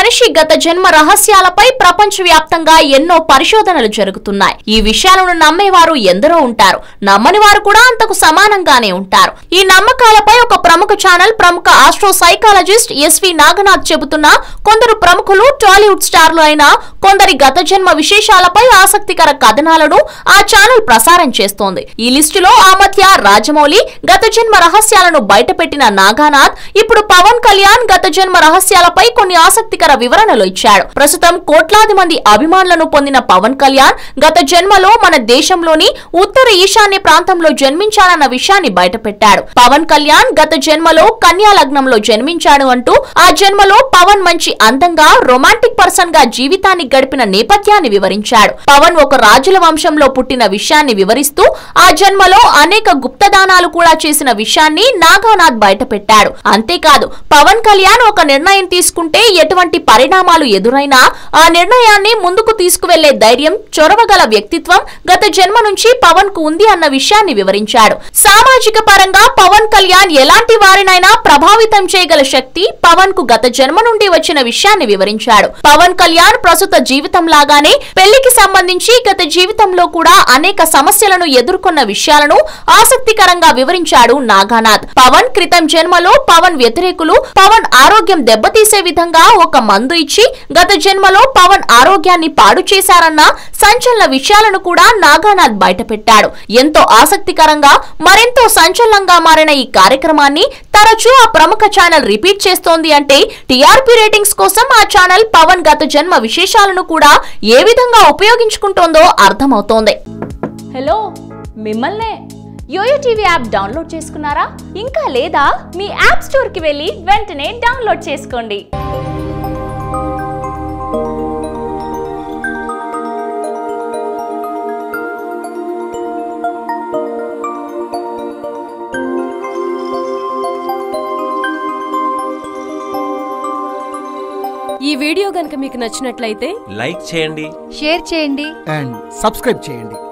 మనిషి గత జన్మ రహస్యాలపై ప్రపంచవ్యాప్తంగా ఎన్నో పరిశోధనలు జరుగుతున్నాయి. ఈ విషయాలను నమ్మేవారు ఎందరో ఉంటారు, నమ్మని వారు కూడా అంతకు సమానంగానే ఉంటారు. ఈ నమ్మకాలపై ఒక ప్రముఖ ఛానల్ ప్రముఖ ఆస్ట్రో సైకాలజిస్ట్ ఎస్వి నాగనాథ్ చెబుతున్న కొందరు ప్రముఖులు టాలీవుడ్ స్టార్లు అయిన కొందరి గత జన్మ విశేషాలపై ఆసక్తికర కథనాలను ఆ ఛానల్ ప్రసారం చేస్తోంది. ఈ లిస్టులో ఆ మధ్య రాజమౌళి గత జన్మ రహస్యాలను బయటపెట్టిన నాగనాథ్ ఇప్పుడు పవన్ కళ్యాణ్ గత జన్మ రహస్యాలపై కొన్ని ఆసక్తికర వివరణలు ఇచ్చాడు. ప్రస్తుతం కోట్లాది మంది అభిమానులను పొందిన పవన్ కళ్యాణ్ గత జన్మలో మన దేశంలోని ఉత్తర ఈశాన్య ప్రాంతంలో జన్మించాడన్న విషయాన్ని బయటపెట్టాడు. పవన్ కళ్యాణ్ గత జన్మలో కన్యా లగ్నంలో జన్మించాడు అంటూ ఆ జన్మలో పవన్ మంచి అందంగా రొమాంటిక్ పర్సన్ గా జీవితాన్ని గడిపిన నేపథ్యాన్ని వివరించాడు. పవన్ ఒక రాజుల వంశంలో పుట్టిన విషయాన్ని వివరిస్తూ ఆ జన్మలో అనేక గుప్తదానాలు కూడా చేసిన విషయాన్ని నాగనాథ్ బయటపెట్టాడు. అంతేకాదు పవన్ కళ్యాణ్ ఒక నిర్ణయం తీసుకుంటే ఎటువంటి పరిణామాలు ఎదురైనా ఆ నిర్ణయాన్ని ముందుకు తీసుకువెళ్లే ధైర్యం, చొరవగల వ్యక్తిత్వం గత జన్మ నుంచి పవన్ కు ఉంది అన్న విషయాన్ని వివరించాడు. సామాజిక పరంగా పవన్ కళ్యాణ్ ఎలాంటి వారినైనా ప్రభావితం చేయగల శక్తి పవన్ కు గత జన్మ నుండి వచ్చిన విషయాన్ని వివరించాడు. పవన్ కళ్యాణ్ ప్రస్తుత జీవితం లాగానే పెళ్లికి సంబంధించి గత జీవితంలో కూడా అనేక సమస్యలను ఎదుర్కొన్న విషయాలను ఆసక్తికరంగా వివరించాడు నాగనాథ్. పవన్ క్రితం జన్మలో పవన్ వ్యతిరేకులు పవన్ ఆరోగ్యం దెబ్బతీసే విధంగా ఒక మందు ఇచ్చి గత జన్మలో పవన్ ఆరోగ్యాన్ని పాడు చేశారన్న సంచలన విషయాలను కూడా నాగనాథ్ బయటపెట్టాడు. ఎంతో ఆసక్తికరంగా మరెంతో సంచలనంగా మారిన ఈ కార్యక్రమాన్ని తరచూ ఆ ప్రముఖ ఛానల్ రిపీట్ చేస్తోంది అంటే టీఆర్పీ రేటింగ్స్ కోసం ఆ ఛానల్ పవన్ గత జన్మ విశేషాలను కూడా ఏ విధంగా ఉపయోగించుకుంటోందో అర్థమవుతోంది. హలో, మిమ్మల్నే యోయో టీవీ యాప్ డౌన్లోడ్ చేసుకున్నారా? ఇంకా లేదా? మీ యాప్ స్టోర్ కి వెళ్ళి వెంటనే డౌన్లోడ్ చేసుకోండి. ఈ వీడియో గనుక మీకు నచ్చినట్లయితే లైక్ చేయండి, షేర్ చేయండి అండ్ సబ్స్క్రైబ్ చేయండి.